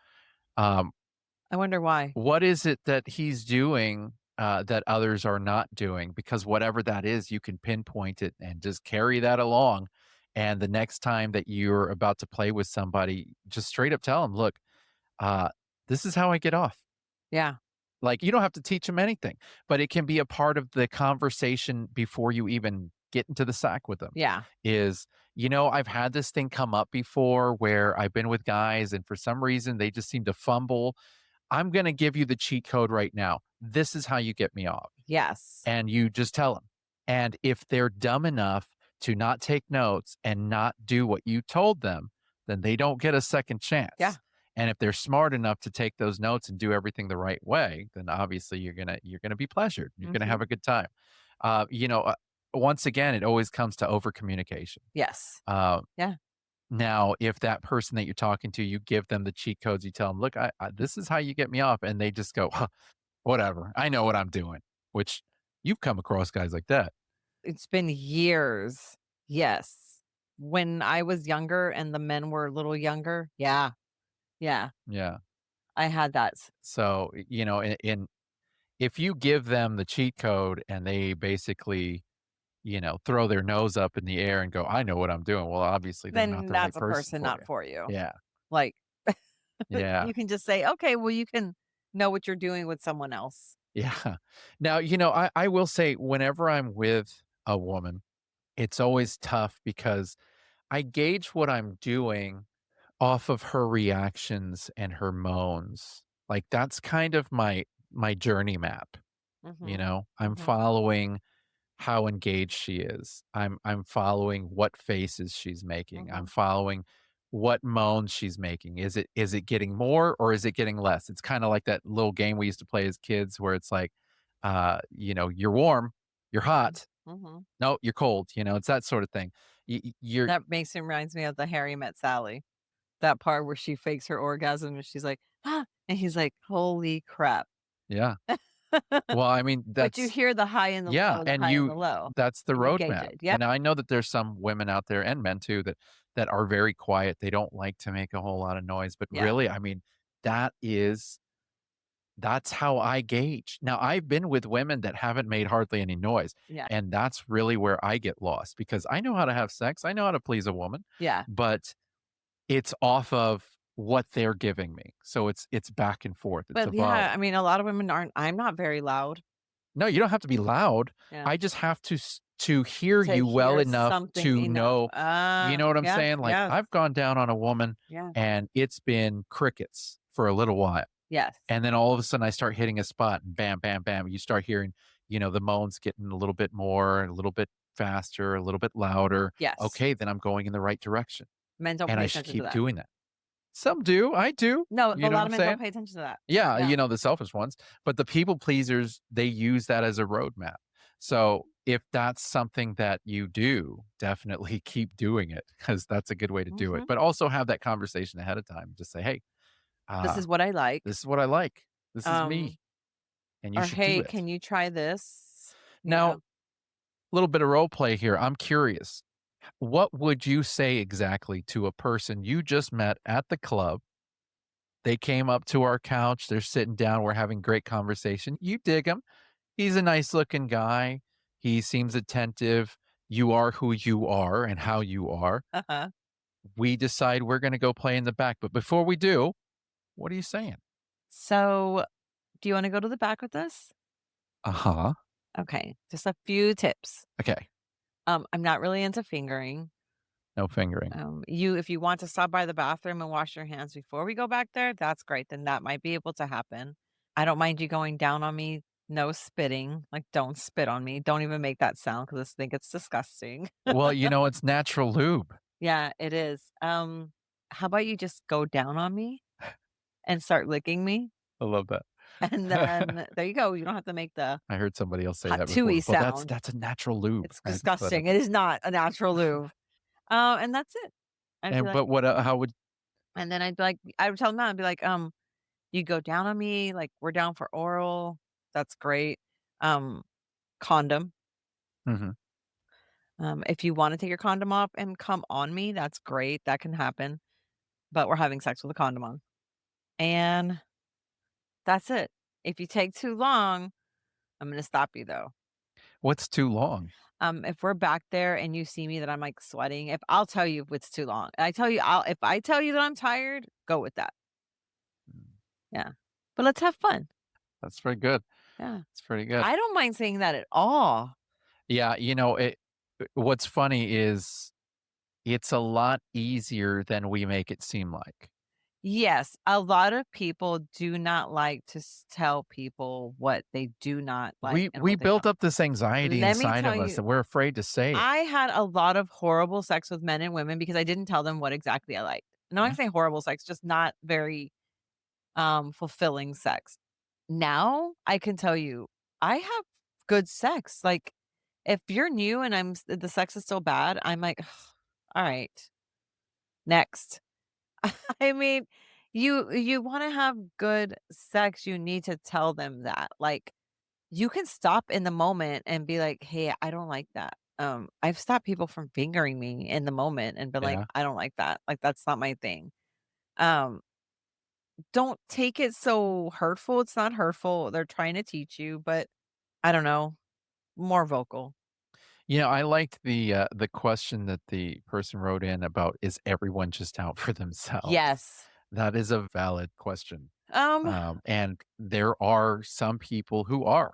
Um, I wonder why. What is it that he's doing, that others are not doing? Because whatever that is, you can pinpoint it and just carry that along, and the next time that you're about to play with somebody, just straight up tell them, "Look, uh, this is how I get off." Yeah. Like, you don't have to teach them anything, but it can be a part of the conversation before you even get into the sack with them. Yeah. Is, I've had this thing come up before where I've been with guys and for some reason they just seem to fumble. I'm gonna give you the cheat code right now. This is how you get me off. Yes. And you just tell them. And if they're dumb enough to not take notes and not do what you told them, then they don't get a second Yeah. chance. And if they're smart enough to take those notes and do everything the right way, then obviously you're gonna be pleasured. You're gonna Mhm. have a good time. Once again, it always comes to over communication. Yes. Uh, Yeah. Now, if that person that you're talking to, you give them the cheat codes, you tell them, "Look, this is how you get me off," and they just go, "Huh, whatever. I know what I'm doing." Which you've come across guys like that. It's been years. Yes. When I was younger and the men were a little younger. Yeah. Yeah. Yeah. I had that. So, in if you give them the cheat code and they basically, throw their nose up in the air and go, "I know what I'm doing." Well, obviously they're not Then the right that's a person person for not you. for you. Yeah. Like, Yeah. you can just say, "Okay, well, you can know what you're doing with someone else." Yeah. Now, I will say whenever I'm with a woman, it's always tough because I gauge what I'm doing off of her reactions and her moans. Like that's kind of my journey map, Mhm. I'm Mhm. following how engaged she is. I'm following what faces she's making. I'm Mhm. following what moans she's making. Is it getting more or is it getting less? It's kind of like that little game we used to play as kids where it's like you're warm, you're Mhm. hot. Mhm. No, you're cold, it's that sort of thing. You're That reminds me of the Harry Met Sally. That part where she fakes her orgasm and she's like, "Ah," and he's like, "Holy crap." yeah. Well, I mean, But you that's hear the high and the yeah, low and the and high and the low, that's the and you gauge roadmap. it. Yep. And I know that there's some women out there and men too that are very quiet. They don't like to make a whole lot of noise, but Yeah. really, I mean, that is that's how I gauge. Now, I've been with women that haven't made hardly any noise, Yeah. and that's really where I get lost because I know how to have sex. I know how to please a woman, Yeah. but it's off of what they're giving me. So it's back and forth. It's But yeah, I evolved. mean, a lot of women aren't. I'm not very loud. No, you don't have to be loud. Yeah. I just have to hear To you well hear enough something to enough. know you know what I'm Yes, saying? Like, yes, I've gone down on a woman yeah, and it's been crickets for a little while. yes, And then all of a sudden I start hitting a spot and bam, bam, bam. You start hearing, the moans getting a little bit more, a little bit faster, a little bit louder. yes. Okay, then I'm going in the right direction. Men don't And pay I should attention to keep that. doing that. Some do. I do. No, You a know what lot I'm of men don't saying? pay attention to that. Yeah, Yeah. the selfish ones, but the people pleasers, they use that as a roadmap. So, if that's something that you do, definitely keep doing it because that's a good way to do it, Mhm. but also have that conversation ahead of time. Just say, "Hey, This uh, is what I like. this is what I like. This is Um, me, and you or, should do "Hey, it." can you try this?" You Now, know? a little bit of role play here. I'm curious. What would you say exactly to a person you just met at the club? They came up to our couch, they're sitting down, we're having great conversation. You dig him. He's a nice looking guy. He seems attentive. You are who you are and how you are. Uh-huh. We decide we're going to go play in the back. But before we do, what are you saying? So, do you wanna go to the back with this? Uh huh. Okay, just a few tips. Okay. I'm not really into fingering. No fingering. If you want to stop by the bathroom and wash your hands before we go back there, that's great. Then that might be able to happen. I don't mind you going down on me. No spitting. Like, don't spit on me. Don't even make that sound because I think it's disgusting. Well, it's natural lube. Yeah, it is. How about you just go down on me and start licking me? I love that. And then there you go. You don't have to make the I heard somebody else say hot that tooey before. Well, that's sound. that's a natural lube. It's I had to throw that disgusting. It is not a natural lube. And that's it. I'd be And like, but what? How would? and then I'd be like, I would tell them that. I'd be like, you go down on me, like, we're down for oral, that's great. Um, Condom. Mhm. If you wanna take your condom off and come on me, that's great, that can happen, but we're having sex with a condom on. And That's it. If you take too long, I'm gonna stop you though. What's too long? If we're back there and you see me that I'm, like, sweating, if I'll tell you if it's too long. If I tell you that I'm tired, go with that. Mm, Yeah. But let's have fun. that's pretty good. Yeah. It's pretty good. I don't mind saying that at all. Yeah, what's funny is it's a lot easier than we make it seem like. Yes, a lot of people do not like to tell people what they do not like and We what they built don't. up this anxiety Let me inside tell of us you, that we're afraid to say it. I had a lot of horrible sex with men and women because I didn't tell them what exactly I liked. And I'm Mhm. not saying horrible sex, just not very fulfilling sex. Now I can tell you, I have good sex. Like if you're new and the sex is still bad, I'm like, all right, next. I mean, you wanna have good sex, you need to tell them that, like, you can stop in the moment and be like, "Hey, I don't like that." I've stopped people from fingering me in the moment and been like, Yeah. "I don't like that, like, that's not my thing." Um, don't take it so hurtful, it's not hurtful, they're trying to teach you, but I don't know, more vocal. I liked the question that the person wrote in about, "Is everyone just out for themselves?" Yes. That is a valid question. Um And there are some people who are.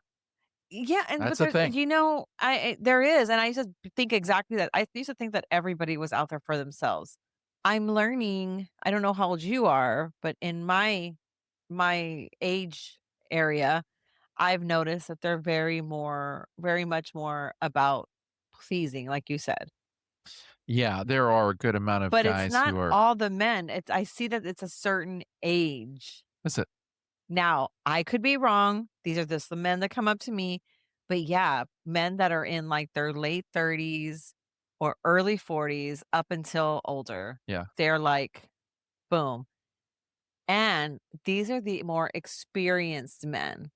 Yeah, and but That's a there's thing. there is, and I used to think exactly that. I used to think that everybody was out there for themselves. I'm learning, I don't know how old you are, but in my age area, I've noticed that they're very much more about pleasing, like you said. Yeah, there are a good amount of But it's guys not who are. all the men. I see that it's a certain age. Listen, Now, I could be wrong. These are just the men that come up to me. But yeah, men that are in like their late 30s or early 40s up until older, yeah. they're like, boom. And these are the more experienced men.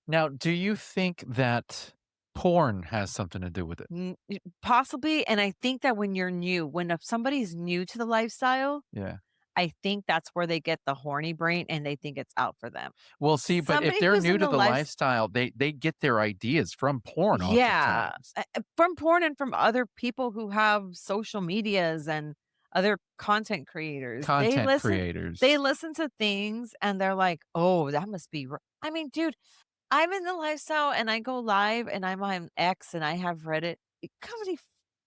Now, do you think that porn has something to do with it? Possibly. And I think that when you're new, when if somebody's new to the lifestyle, Yeah. I think that's where they get the horny brain and they think it's out for them. Well, see, but if Somebody they're who's new in to the the life lifestyle, they get their ideas from porn Yeah, oftentimes. from porn and from other people who have social medias and other content creators. Content They creators. listen to things and they're like, "Oh, that must be r" I mean, dude, I'm in the lifestyle and I go live and I'm on X and I have Reddit. How many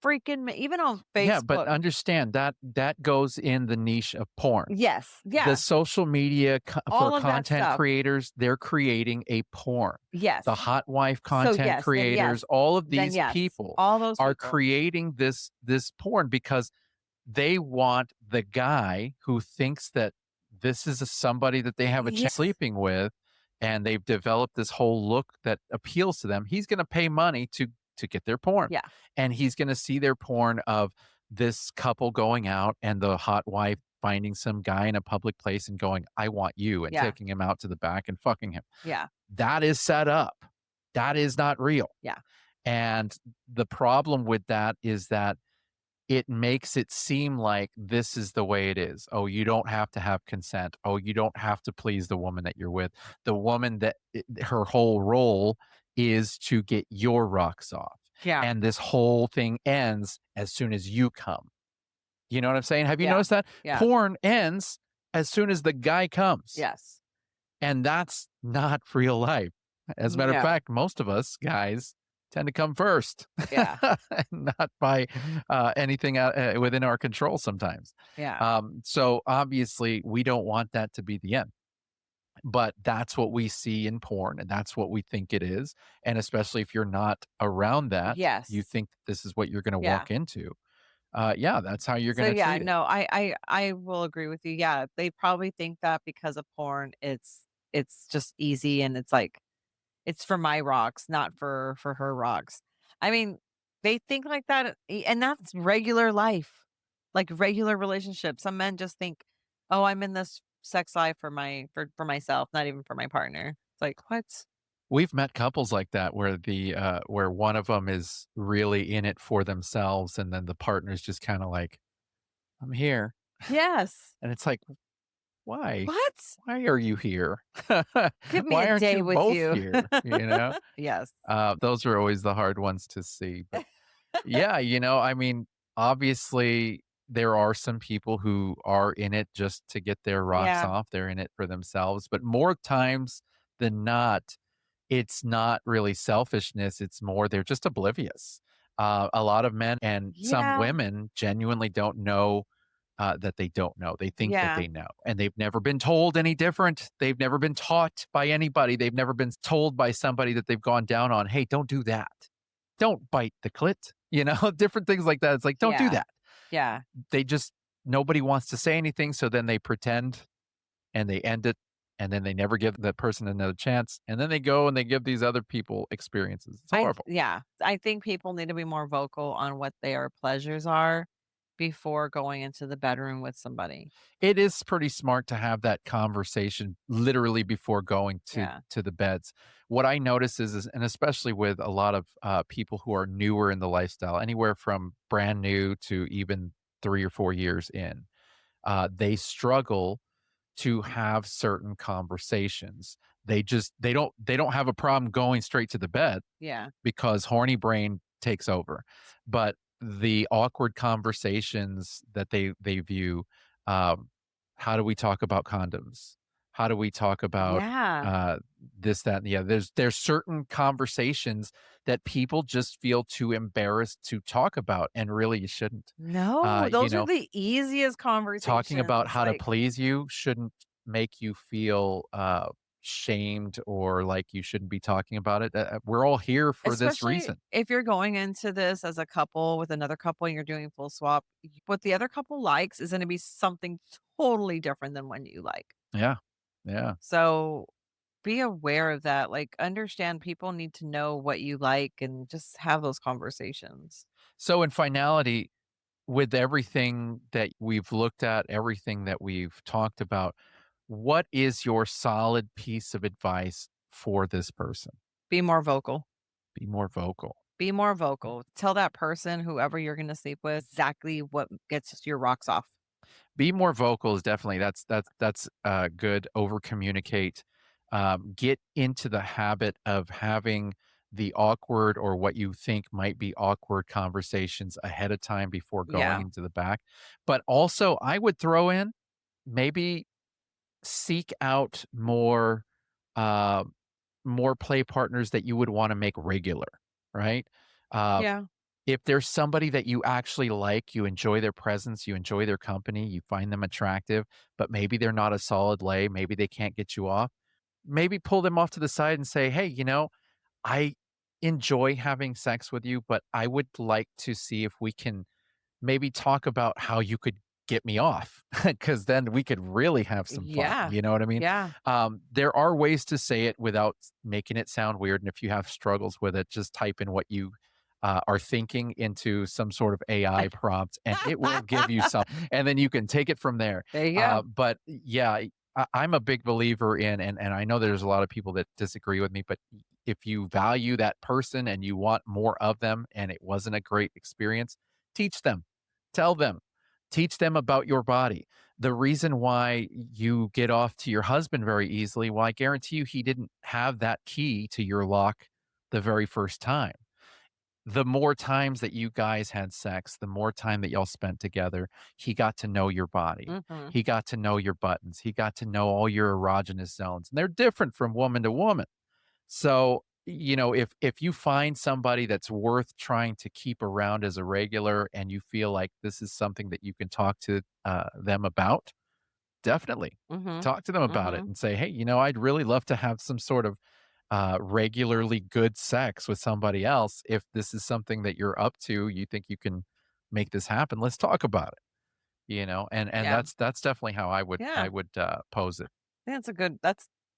freaking even on Yeah, but Facebook. understand that that goes in the niche of porn. Yes, The yeah, social media for all of that content stuff. creators, they're creating a porn. The Yes. hot wife So, content yes, creators, all of then these yes, people all those are people. creating this porn because they want the guy who thinks that this is somebody that they have a chance Yes. sleeping with, and they've developed this whole look that appeals to them. He's gonna pay money to get their porn, Yeah, and he's gonna see their porn of this couple going out and the hot wife finding some guy in a public place and going, "I want you," and yeah, taking him out to the back and fucking him. yeah, That is set up. That is not real, yeah, and the problem with that is that it makes it seem like this is the way it is. Oh, you don't have to have consent. Oh, you don't have to please the woman that you're with. The woman that her whole role is to get your rocks off. yeah, And this whole thing ends as soon as you come. You know what I'm saying? Have you yeah, noticed that? yeah, Porn ends as soon as the guy comes. yes. And that's not real life. As a matter of No. fact, most of us guys tend to come first, Yeah, not by anything within our control sometimes. yeah, So obviously, we don't want that to be the end. But that's what we see in porn, and that's what we think it is. And especially if you're not around that, you yes, think this is what you're going to yeah. walk into. Yeah, that's how you're So, going to yeah, treat it. no, I will agree with you, yeah, they probably think that because of porn, it's just easy and it's like, it's for my rocks, not for her rocks. I mean, they think like that, and that's regular life, like regular relationships. Some men just think, "Oh, I'm in this sex life for myself, not even for my partner." It's like, "What?" We've met couples like that where where one of them is really in it for themselves, and then the partner's just kinda like, "I'm here." Yes. And it's like, Why? What? Why are you here? Give me a Why aren't day you with both you. here? You know? Yes. Those are always the hard ones to see. But yeah, I mean, obviously, there are some people who are in it just to get their rocks Yeah. off. They're in it for themselves. But more times than not, it's not really selfishness. It's more they're just oblivious. A lot of men and some Yeah. women genuinely don't know that they don't know. They think that Yeah. they know, and they've never been told any different. They've never been taught by anybody. They've never been told by somebody that they've gone down on, hey, don't do that. Don't bite the clit, different things like that. It's like, don't do Yeah. that. Yeah. They just, nobody wants to say anything. So then they pretend and they end it. And then they never give that person another chance. And then they go and they give these other people experiences. It's horrible. Yeah. I think people need to be more vocal on what their pleasures are before going into the bedroom with somebody. It is pretty smart to have that conversation literally before going to Yeah. to the beds. What I notice is and especially with a lot of people who are newer in the lifestyle, anywhere from brand new to even 3 or 4 years in, they struggle to have certain conversations. They don't have a problem going straight to the bed Yeah. because horny brain takes over. But the awkward conversations that they view, um, how do we talk about condoms? How do we talk about Yeah. uh, this, that, and the other? There's certain conversations that people just feel too embarrassed to talk about, and really you shouldn't. No, You those are know, the easiest talking about conversations. how to Like, please you shouldn't make you feel shamed or like you shouldn't be talking about it. We're all here for this especially reason. if you're going into this as a couple with another couple and you're doing full swap, what the other couple likes is going to be something totally different than what you like. Yeah. Yeah. So be aware of that. Like, understand people need to know what you like and just have those conversations. So, in finality, with everything that we've looked at, everything that we've talked about, what is your solid piece of advice for this person? Be more vocal. Be more vocal. Be more vocal. Tell that person, whoever you're going to sleep with, exactly what gets your rocks off. Be more vocal is definitely that's good. Over communicate. Get into the habit of having the awkward or what you think might be awkward conversations ahead of time before going Yeah. into the back. But also, I would throw in maybe seek out uh, more play partners that you would want to make regular, right? Uh, Yeah. if there's somebody that you actually like, you enjoy their presence, you enjoy their company, you find them attractive, but maybe they're not a solid lay, maybe they can't get you off, maybe pull them off to the side and say, "Hey, I enjoy having sex with you, but I would like to see if we can maybe talk about how you could get me off, because then we could really have some fun." Yeah. You know what I mean? Yeah. There are ways to say it without making it sound weird. And if you have struggles with it, just type in what you are thinking into some sort of AI prompt and it will give you some. And then you can take it from there. There you go. But yeah, I'm a big believer in, and I know there's a lot of people that disagree with me, but if you value that person and you want more of them and it wasn't a great experience, teach them. Tell them, teach them about your body. The reason why you get off to your husband very easily, well, I guarantee you he didn't have that key to your lock the very first time. The more times that you guys had sex, the more time that y'all spent together, he got to know your body. Mhm. He got to know your buttons. He got to know all your erogenous zones. And they're different from woman to woman. So, if you find somebody that's worth trying to keep around as a regular and you feel like this is something that you can talk to them about, definitely Mhm. talk to them about it Mhm. and say, hey, I'd really love to have some sort of regularly good sex with somebody else. If this is something that you're up to, you think you can make this happen, let's talk about it. And Yeah. that's definitely how I would Yeah. I would pose it. That's a good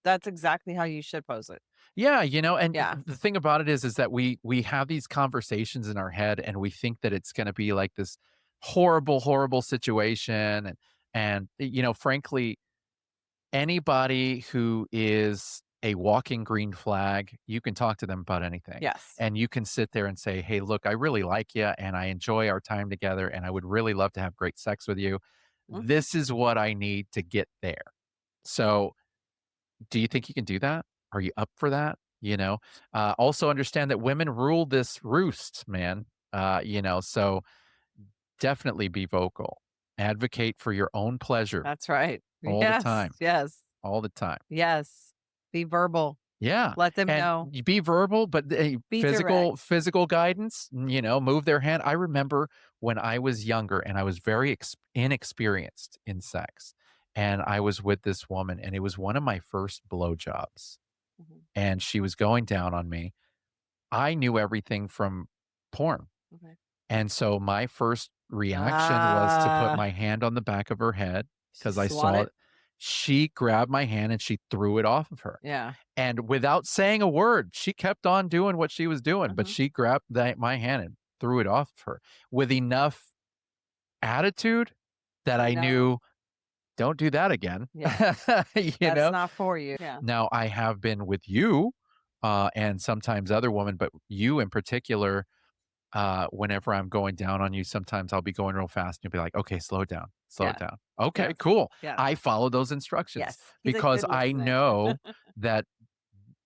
that's exactly how you should pose it. Yeah, and Yeah. the thing about it is that we have these conversations in our head and we think that it's gonna be like this horrible, horrible situation, and frankly, anybody who is a walking green flag, you can talk to them about anything, Yes. and you can sit there and say, "Hey, look, I really like you, and I enjoy our time together, and I would really love to have great sex with you. Mhm. This is what I need to get there." So, do you think you can do that? Are you up for that? Also understand that women rule this roost, man. So definitely be vocal. Advocate for your own pleasure That's right. all the Yes, time, yes, all the time. yes. Be verbal. Yeah, Let them and know. you be verbal, but Be physical direct. physical guidance, move their hand. I remember when I was younger and I was very inexperienced in sex, and I was with this woman, and it was one of my first blowjobs, Mhm. and she was going down on me. I knew everything from porn, Okay. and so my first reaction was to put Ah, my hand on the back of her head she because I swat saw it. it. She grabbed my hand and she threw it off of her. Yeah. And without saying a word, she kept on doing what she was doing, but Mhm. she grabbed my hand and threw it off of her with enough attitude that I No. knew, "Don't do that again." Yeah. You That's know? not for you. Yeah. Now I have been with you, and sometimes other women, but you in particular, whenever I'm going down on you, sometimes I'll be going real fast and you'll be like, "Okay, slow it down, slow it Yeah. down." Okay, Yes. cool. Yes. I follow those instructions Yes. He's a because good I listener. know that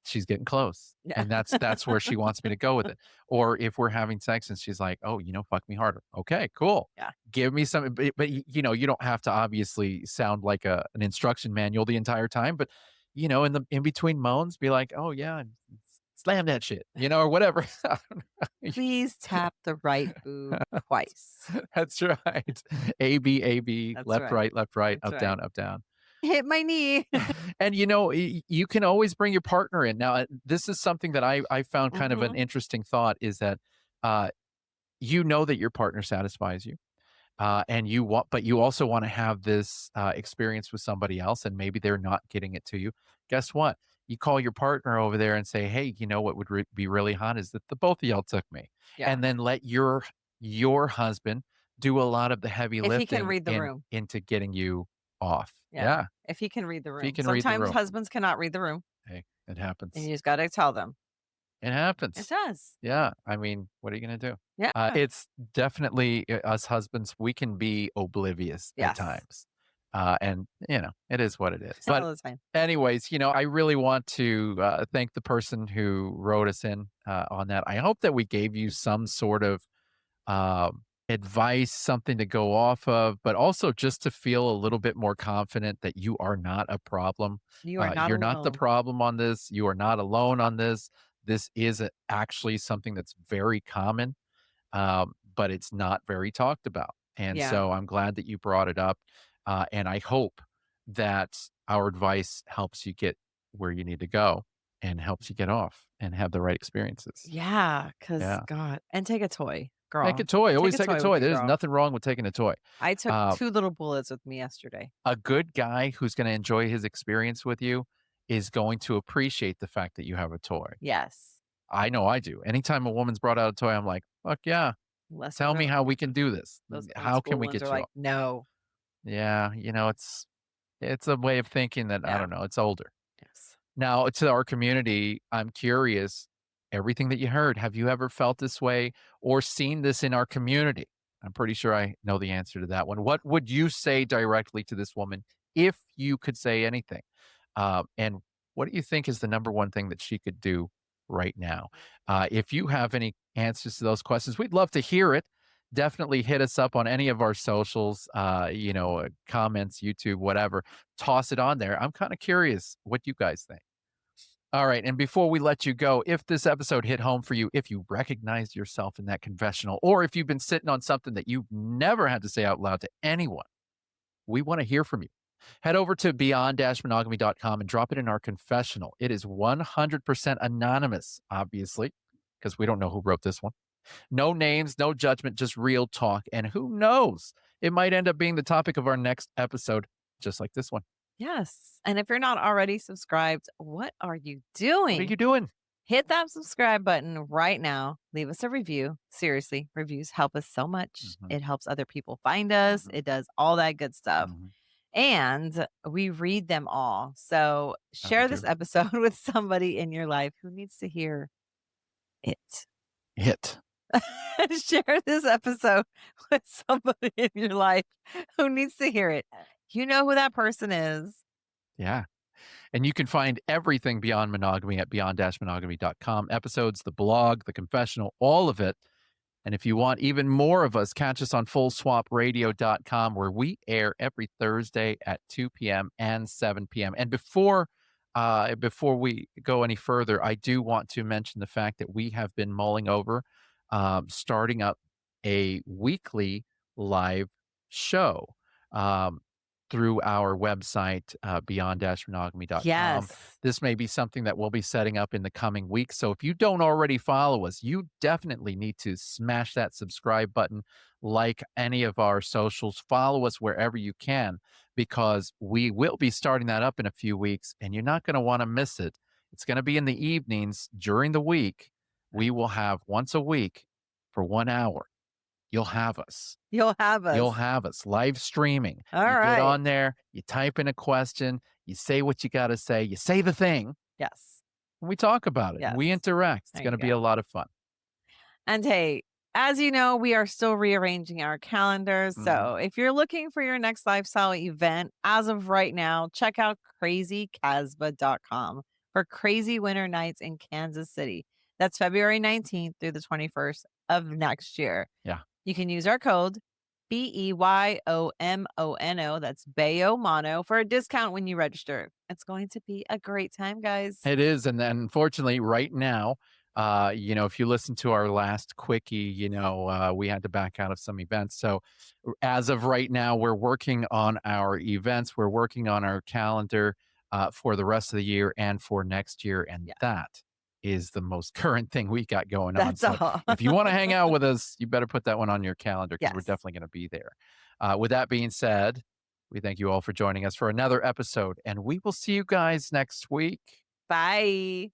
she's getting close, Yeah. and that's where she wants me to go with it. Or if we're having sex and she's like, "Oh, fuck me harder." Okay, cool. Yeah. Give me some, but you don't have to obviously sound like an instruction manual the entire time, but in between moans, be like, "Oh yeah, slam that shit," or whatever. I don't know. Please tap the right boob twice. That's right. A, B, That's right. left, right, That's right. up, down. Hit my knee. And you can always bring your partner in. Now, this is something that I found kind of an Mhm. interesting thought is that uh, you know that your partner satisfies you. And but you also want to have this experience with somebody else, and maybe they're not getting it to you. Guess what? You call your partner over there and say, "Hey, what would be really hot is that the both of y'all took me," Yeah. and then let your husband do a lot of the heavy If he can lifting read the room. into getting you off. Yeah. Yeah, If he can read the if he room. can read the Sometimes room. husbands cannot read the room, Hey, it and happens. you just gotta tell them. It It happens. does. Yeah, I mean, what are you gonna do? Yeah. It's definitely us husbands, we can be oblivious at Yes. times, and, it is what it is. But All the time. anyways, I really want to, thank the person who wrote us in, on that. I hope that we gave you some sort of, advice, something to go off of, but also just to feel a little bit more confident that you are not a problem. You are not You're not the alone. problem on this. You are not alone on this. This is actually something that's very common, but it's not very talked about. And Yeah. so I'm glad that you brought it up. And I hope that our advice helps you get where you need to go and helps you get off and have the right experiences. Yeah, cause Yeah. God, and take a toy, Take a girl. toy. Take Always a take a toy with toy. you, There's girl. nothing wrong with taking a toy. I took Uh, 2 little bullets with me yesterday. a good guy who's going to enjoy his experience with you is going to appreciate the fact that you have a toy. Yes. I know I do. Anytime a woman's brought out a toy, I'm like, fuck yeah. Lesser Tell me known, how we can do this. those old How can school we ones are get you like, off? "No." Yeah, it's a way of thinking that I Yeah. don't know. It's older. Yes. Now, to our community, I'm curious, everything that you heard, have you ever felt this way or seen this in our community? I'm pretty sure I know the answer to that one. What would you say directly to this woman if you could say anything? And what do you think is the number one thing that she could do right now? If you have any answers to those questions, we'd love to hear it. Definitely hit us up on any of our socials, comments, YouTube, whatever. Toss it on there. I'm kind of curious what you guys think. All right. And before we let you go, if this episode hit home for you, if you recognized yourself in that confessional, or if you've been sitting on something that you've never had to say out loud to anyone, we want to hear from you. Head over to beyond-monogamy.com and drop it in our confessional. It is 100% anonymous, obviously, because we don't know who wrote this one. No names, no judgment, just real talk. And who knows? It might end up being the topic of our next episode, just like this one. Yes, and if you're not already subscribed, what are you What are doing? you doing? Hit that subscribe button right now. Leave us a review. Seriously, reviews help us so much. Mhm, It helps other people find us. mhm, It does all that good stuff. mhm. And we read them all. So We share this do. episode with somebody in your life who needs to hear it. Hit. Share this episode with somebody in your life who needs to hear it. You know who that person is. Yeah. And you can find everything Beyond Monogamy at beyond-monogamy.com. Episodes, the blog, the confessional, all of it. And if you want even more of us, catch us on fullswapradio.com, where we air every Thursday at 2 p.m. and 7 p.m. And before we go any further, I do want to mention the fact that we have been mulling over starting up a weekly live show um, through our website, beyond-monogamy.com. Yes. This may be something that we'll be setting up in the coming weeks. So if you don't already follow us, you definitely need to smash that subscribe button, like any of our socials, follow us wherever you can, because we will be starting that up in a few weeks and you're not going to want to miss it. It's going to be in the evenings during the week. We will have once a week for 1 hour. You'll have us. You'll have You'll us. have us live streaming. All You get right. on there, you type in a question, you say what you got to say, you say the thing, Yes. and we talk about it. Yes. We interact. It's There going to you be a go. lot of fun. And hey, as you know, we are still rearranging our calendars. Mhm. So if you're looking for your next lifestyle event, as of right now, check out crazycasbah.com for crazy winter nights in Kansas City. That's February 19th through the 21st of next year. Yeah. You can use our code BEYOMONO. That's Bayomono for a discount when you register. It's going to be a great time, guys. It is. And then unfortunately, right now, if you listen to our last quickie, we had to back out of some events. So as of right now, we're working on our events. We're working on our calendar for the rest of the year and for next year. And Yeah. that is the most current thing we got going on. That's So all. if you want to hang out with us, you better put that one on your calendar, because we're Yes. definitely going to be there. With that being said, we thank you all for joining us for another episode, and we will see you guys next week. Bye.